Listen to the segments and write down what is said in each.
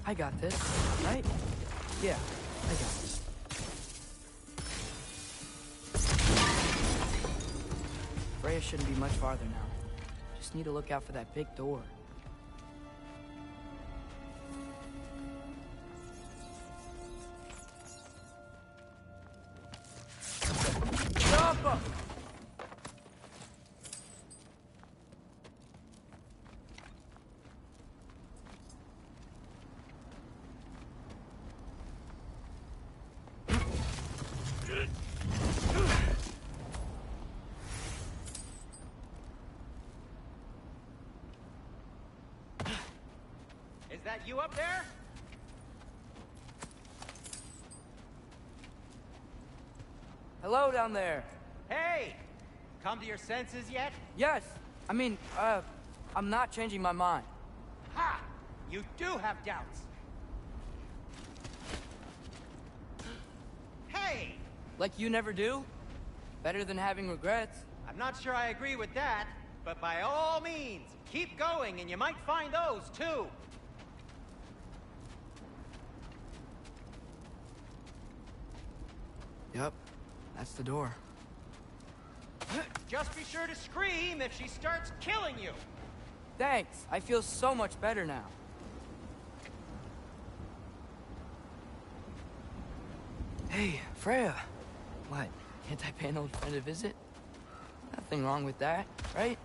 I got this, right? Yeah, I got this. Freya shouldn't be much farther now. Just need to look out for that big door. Is that you up there? Hello down there. Hey! Come to your senses yet? Yes. I mean, I'm not changing my mind. Ha! You do have doubts. Hey! Like you never do? Better than having regrets. I'm not sure I agree with that, but by all means, keep going and you might find those too. Yep, that's the door. Just be sure to scream if she starts killing you. Thanks, I feel so much better now. Hey, Freya. What, can't I pay an old friend a visit? Nothing wrong with that, right?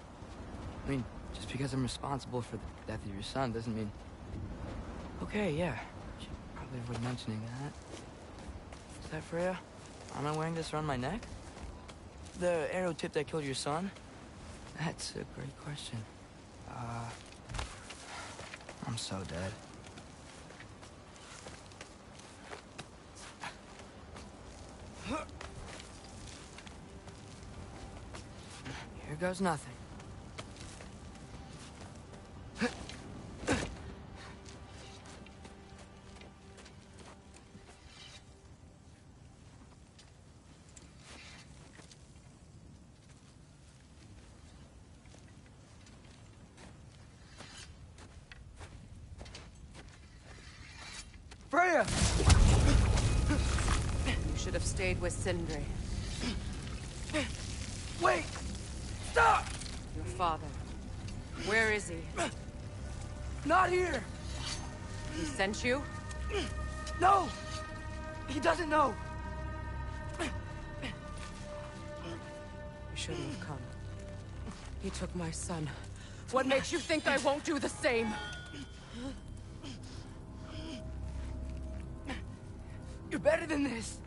I mean, just because I'm responsible for the death of your son doesn't mean... Okay, yeah, should probably avoid mentioning that. Is that Freya? Am I wearing this around my neck? The arrow tip that killed your son? That's a great question. I'm so dead. Here goes nothing. Freya! You should have stayed with Sindri. Wait! Stop! Your father. Where is he? Not here! He sent you? No! He doesn't know! You shouldn't have come. He took my son. What makes you think I won't do the same? You're better than this!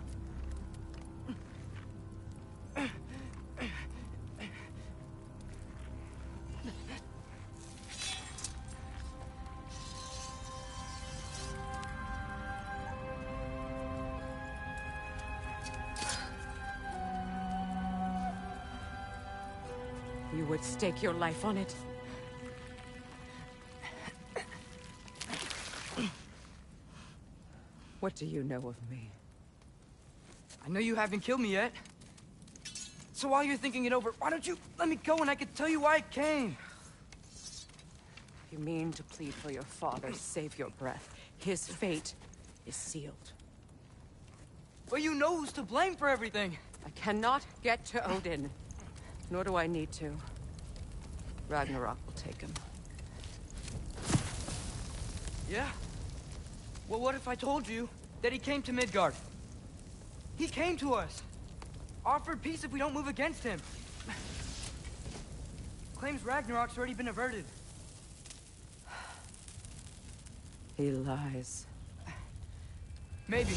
You would stake your life on it? What do you know of me? I know you haven't killed me yet. So while you're thinking it over, why don't you let me go and I can tell you why I came? You mean to plead for your father, save your breath. His fate is sealed. Well, you know who's to blame for everything. I cannot get to Odin. Nor do I need to. Ragnarok will take him. Yeah? Well, what if I told you that he came to Midgard? He came to us. Offered peace if we don't move against him. Claims Ragnarok's already been averted. He lies. Maybe.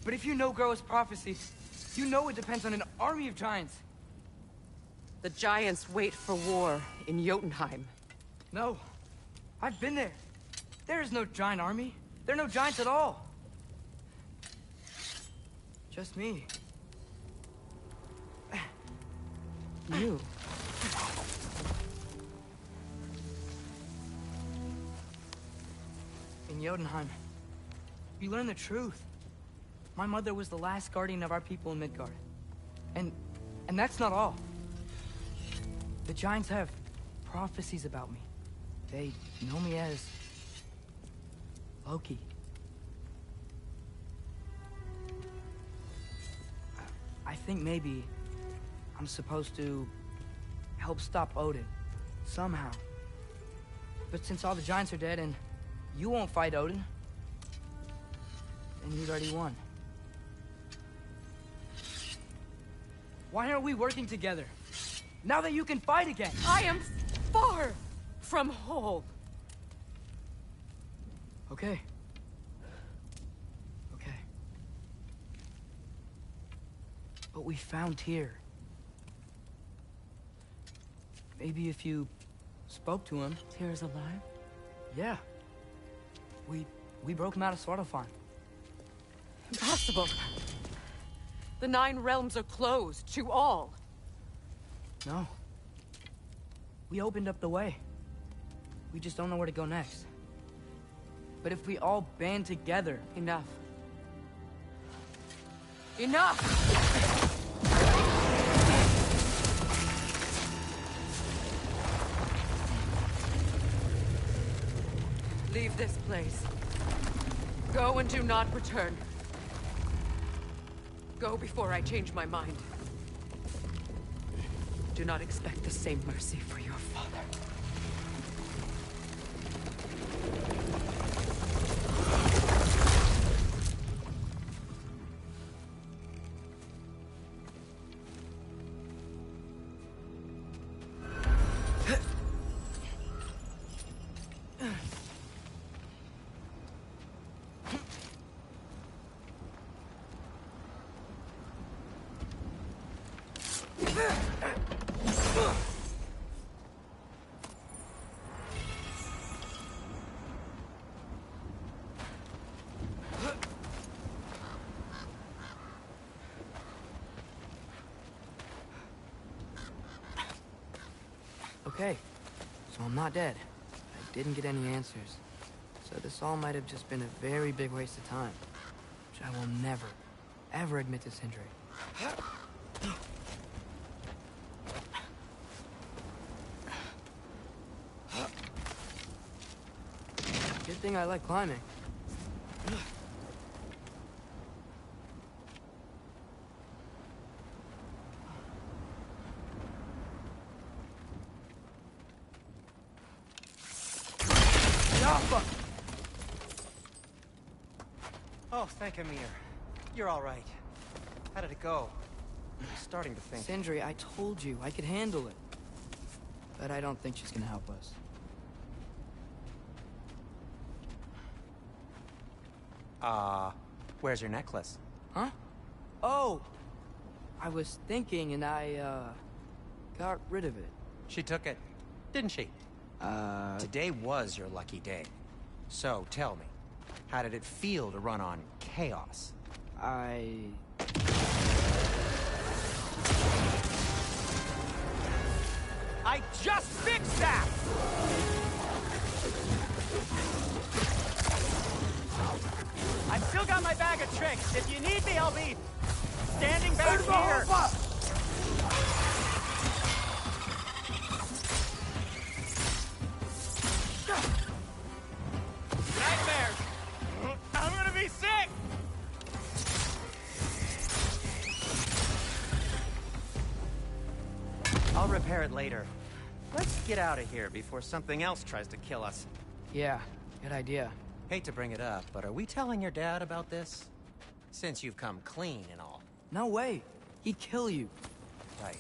But if you know Groa's prophecy, you know it depends on an army of giants. The giants wait for war in Jotunheim. No. I've been there. There is no giant army. There are no giants at all. Just me. You? In Jotunheim, you learn the truth. My mother was the last guardian of our people in Midgard. And that's not all. The giants have prophecies about me. They know me as Loki. I think maybe I'm supposed to help stop Odin, somehow. But since all the giants are dead and you won't fight Odin, then he's already won. Why aren't we working together? Now that you can fight again! I am far from whole. Okay. Okay. But we found Tyr. Maybe if you spoke to him... Tyr's alive? Yeah. We broke him out of Svartalfheim. Impossible. The 9 realms are closed to all. No. We opened up the way. We just don't know where to go next. But if we all band together... Enough. Enough! Leave this place. Go and do not return. Go before I change my mind. Do not expect the same mercy for your father. Okay, so I'm not dead. I didn't get any answers. So this all might have just been a very big waste of time. Which I will never, ever admit to Sindri. Good thing I like climbing. Oh, thank Amir. You're all right. How did it go? I'm starting to think. Sindri, I told you I could handle it. But I don't think she's gonna help us. Where's your necklace? Huh? Oh! I was thinking and I, got rid of it. She took it, didn't she? Today was your lucky day. So, tell me, how did it feel to run on chaos? I just fixed that! I've still got my bag of tricks. If you need me, I'll be standing back here. Nightmares! I'm gonna be sick! I'll repair it later. Let's get out of here before something else tries to kill us. Yeah, good idea. Hate to bring it up, but are we telling your dad about this? Since you've come clean and all. No way. He'd kill you. Right.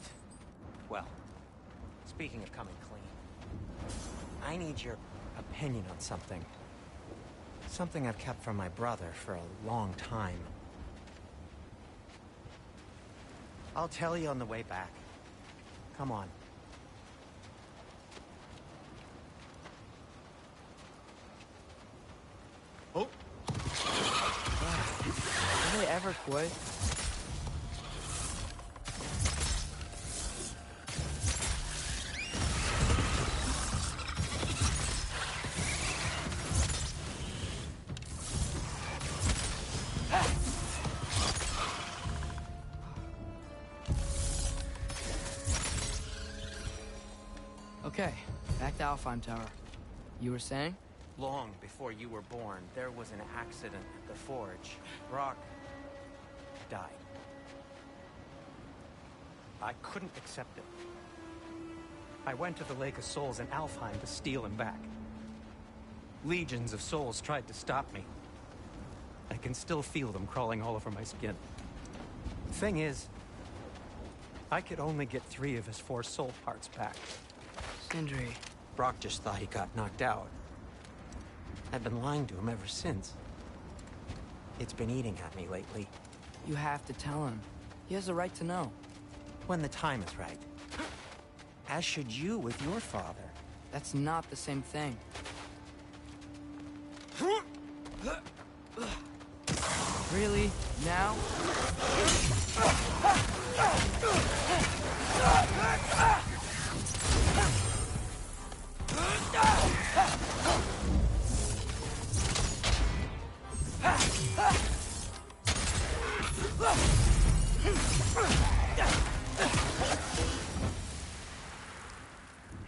Well, speaking of coming clean, I need your opinion on something. Something I've kept from my brother for a long time. I'll tell you on the way back. Come on. Oh! Do they ever quit? Okay, back to Alfheim Tower. You were saying? Long before you were born, there was an accident at the forge. Brock died. I couldn't accept it. I went to the Lake of Souls in Alfheim to steal him back. Legions of souls tried to stop me. I can still feel them crawling all over my skin. Thing is, I could only get 3 of his 4 soul parts back. Sindri. Brock just thought he got knocked out. I've been lying to him ever since. It's been eating at me lately. You have to tell him. He has the right to know. When the time is right. As should you with your father. That's not the same thing. Really? Now?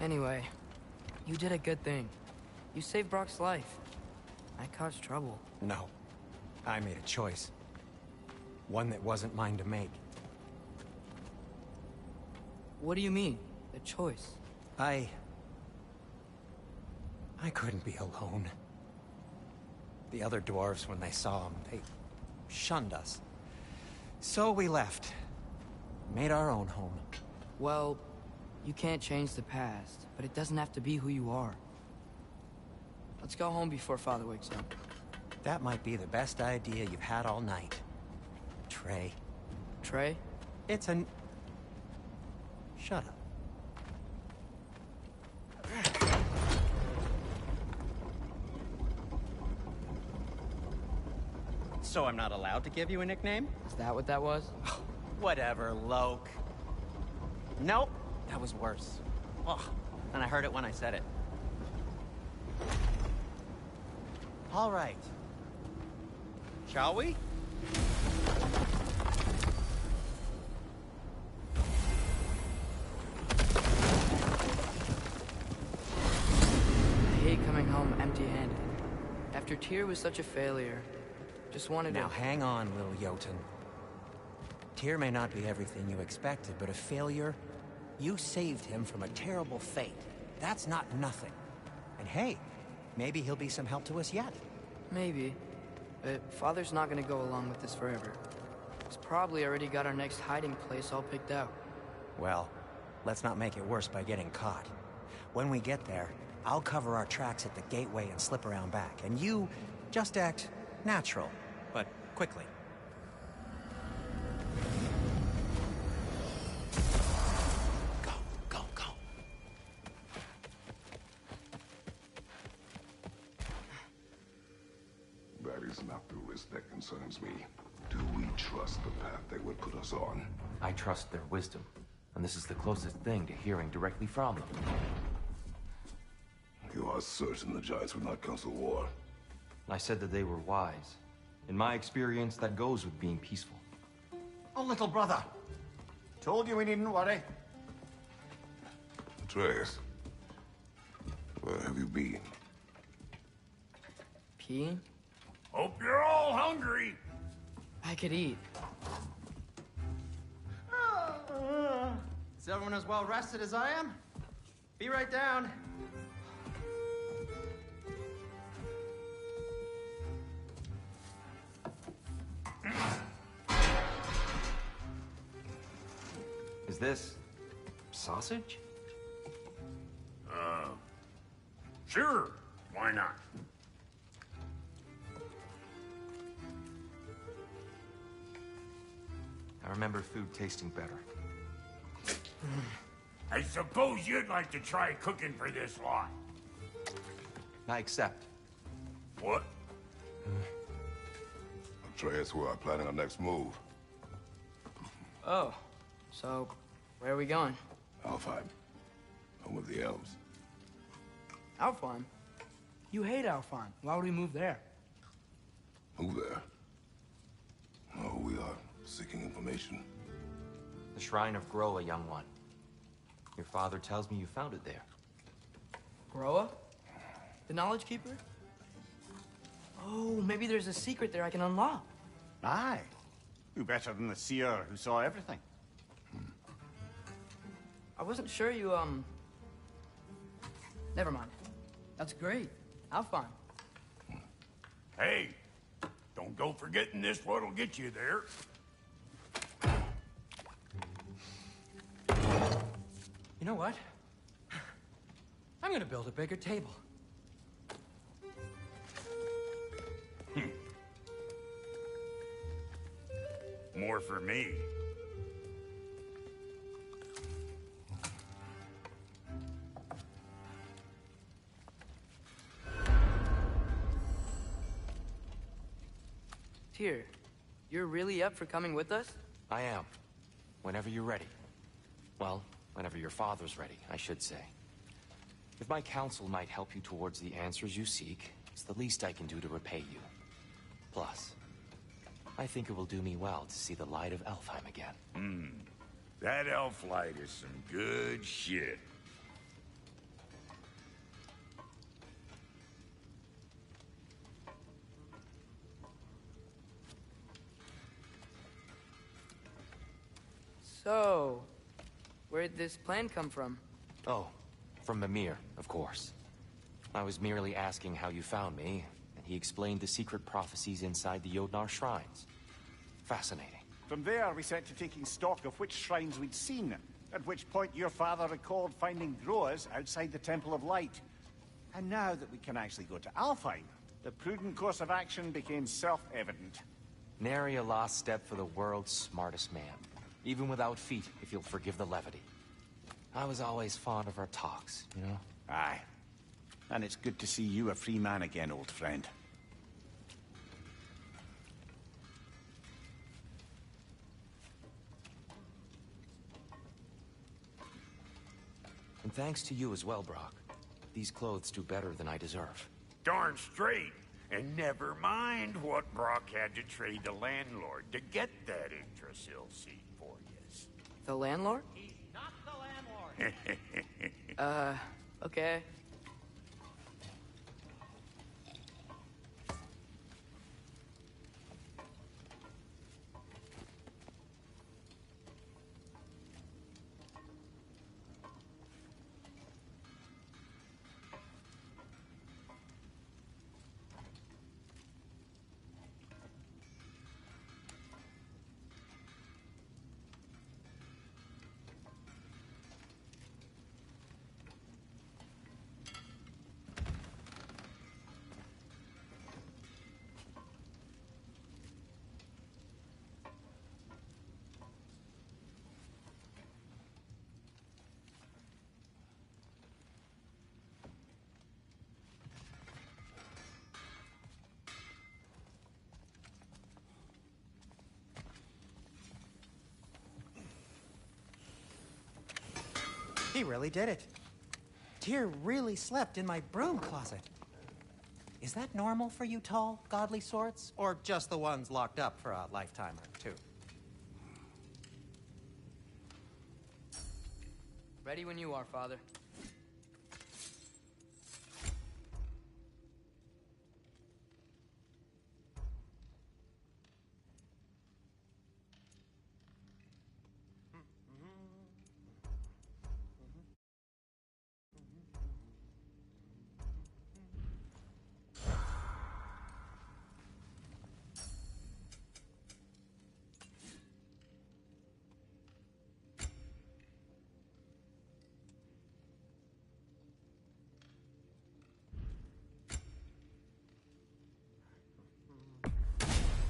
Anyway, you did a good thing. You saved Brock's life. I caused trouble. No. I made a choice. One that wasn't mine to make. What do you mean? A choice? I couldn't be alone. The other dwarves, when they saw him, they shunned us. So we left. Made our own home. Well, you can't change the past, but it doesn't have to be who you are. Let's go home before Father wakes up. That might be the best idea you've had all night. Trey. Trey? It's an... Shut up. So I'm not allowed to give you a nickname? Is that what that was? Whatever, Loke. Nope, that was worse. Ugh, and I heard it when I said it. All right. Shall we? I hate coming home empty-handed. After Tyr was such a failure, just wanted to... Now hang on, little Jotun. Tyr may not be everything you expected, but a failure? You saved him from a terrible fate. That's not nothing. And hey, maybe he'll be some help to us yet. Maybe. But Father's not gonna go along with this forever. He's probably already got our next hiding place all picked out. Well, let's not make it worse by getting caught. When we get there, I'll cover our tracks at the gateway and slip around back. And you, just act natural, but quickly. Go, go, go. That is not the risk that concerns me. Do we trust the path they would put us on? I trust their wisdom, and this is the closest thing to hearing directly from them. You are certain the Giants would not counsel war? I said that they were wise. In my experience, that goes with being peaceful. Oh, little brother. Told you we needn't worry. Atreus, where have you been? Peeing? Hope you're all hungry. I could eat. Is everyone as well rested as I am? Be right down. Is this sausage? Sure, why not? I remember food tasting better. I suppose you'd like to try cooking for this lot. I accept. What? Atreus, we are planning our next move. Oh, so where are we going? Alfheim, home of the elves. Alfheim? You hate Alfheim. Why would we move there? Move there? Oh, we are seeking information. The Shrine of Groa, young one. Your father tells me you found it there. Groa? The Knowledge Keeper? Oh, maybe there's a secret there I can unlock. Aye. Who better than the seer who saw everything? I wasn't sure you, Never mind. That's great. Alfheim. Hey, don't go forgetting this what'll get you there. You know what? I'm gonna build a bigger table. More for me. Tyr, you're really up for coming with us? I am. Whenever you're ready. Well, whenever your father's ready, I should say. If my counsel might help you towards the answers you seek, it's the least I can do to repay you. Plus, I think it will do me well to see the light of Alfheim again. That elf light is some good shit. So, where'd this plan come from? Oh, from Mimir, of course. I was merely asking how you found me, and he explained the secret prophecies inside the Jotnar shrines. Fascinating. From there, we set to taking stock of which shrines we'd seen, at which point your father recalled finding Groas outside the Temple of Light. And now that we can actually go to Alfheim, the prudent course of action became self-evident. Nary a lost step for the world's smartest man. Even without feet, if you'll forgive the levity. I was always fond of our talks, you know? Aye. And it's good to see you a free man again, old friend. And thanks to you as well, Brock. These clothes do better than I deserve. Darn straight. And never mind what Brock had to trade the landlord to get that Yggdrasil seat for you. The landlord? He's not the landlord. Okay. She really did it. Tyr really slept in my broom closet. Is that normal for you tall, godly sorts? Or just the ones locked up for a lifetime or two? Ready when you are, Father.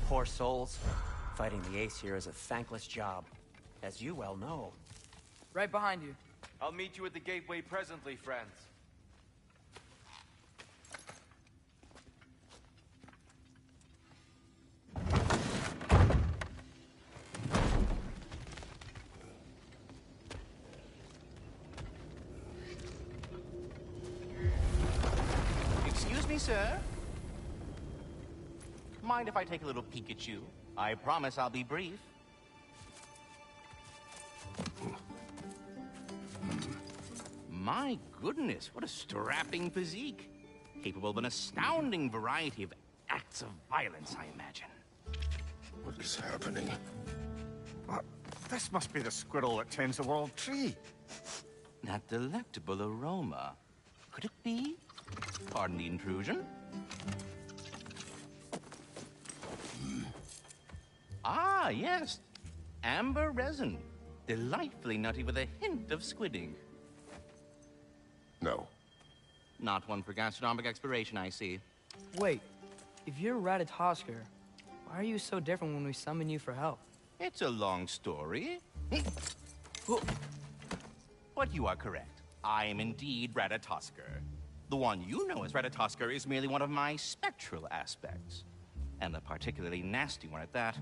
Poor souls. Fighting the Ace here is a thankless job, as you well know. Right behind you. I'll meet you at the gateway presently, friends. Excuse me, sir? Mind if I take a little peek at you? I promise I'll be brief. My goodness, what a strapping physique. Capable of an astounding variety of acts of violence, I imagine. What is happening? This must be the squirrel that tends the world tree. That delectable aroma. Could it be? Pardon the intrusion. Ah, yes. Amber resin. Delightfully nutty with a hint of squidding. No. Not one for gastronomic exploration, I see. Wait, if you're Ratatosker, why are you so different when we summon you for help? It's a long story. But you are correct. I am indeed Ratatosker. The one you know as Ratatosker is merely one of my spectral aspects. And a particularly nasty one at that.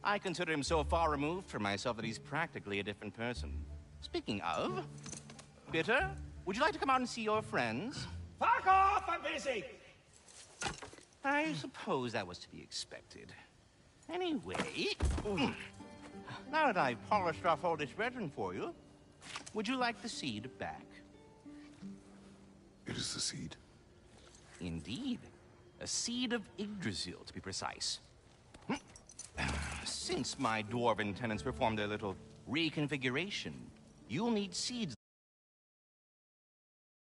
I consider him so far removed from myself that he's practically a different person. Speaking of, Bitter, would you like to come out and see your friends? Fuck off! I'm busy! I suppose that was to be expected. Anyway, now that I've polished off all this resin for you, would you like the seed back? It is the seed. Indeed. A seed of Yggdrasil, to be precise. Since my dwarven tenants performed their little reconfiguration, you'll need seeds